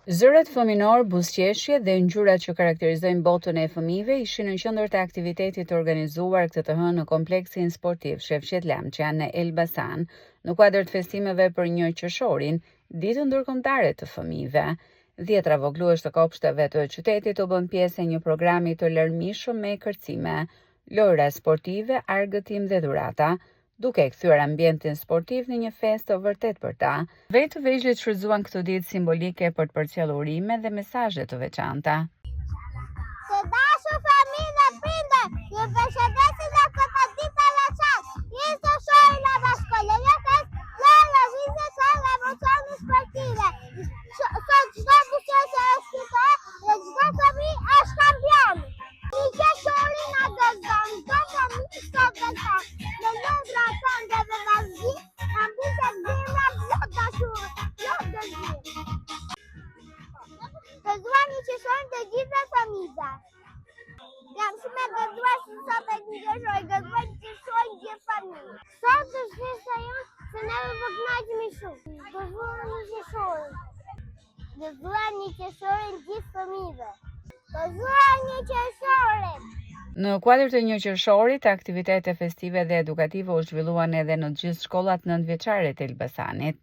Zërat fëminor, buzëqeshje dhe ngjyrat që karakterizojnë botën e fëmijëve ishin në qendër të aktivitetit të organizuar këtë të hënë në kompleksin sportiv Shefqet Lamçja në Elbasan, në kuadër të festimeve për 1 qershorin, ditën ndërkombëtare të fëmijëve. 10 voglues të kopshteve të qytetit u bën pjesë e një programi të larmishëm me kërcime, lojra sportive, argëtim dhe dhurata, duke kthyer ambientin sportiv në një festë të vërtet për ta. Vetë të vegjëlit shfrytzuan këtë ditë simbolike për të përcjellur urime dhe mesazhe të veçanta. Të dashur familje dhe prindër, ju përshëndesim në këtë ditë të veçantë. Jemi të shohim në bashkëkollë festë, lojë, dhe emocione sportive. Sot çdo buzëqeshje është fitore dhe çdo fëmijë është kampion. Një qershori na gëzon, çdo fëmijë sot gëzon. Në lëndra tonë dhe vazhdi, ambicie zemra plot dashur, plot dëshirë. Gëzuar një qershor të gjitha fëmijëve. Jam shumë e gëzuar se sot është një qershor, gëzuar një qershor gjithë fëmijë. Sot është festa jonë, se ne do kënaqemi shumë. Gëzuar një qershor. Gëzuar një qershor gjithë fëmijëve. Gëzuar një qershor. Në kuadër të 1 qershorit, aktivitete festive dhe edukative u zhvilluan edhe në të gjithë shkollat 9 vjeçare të Elbasanit.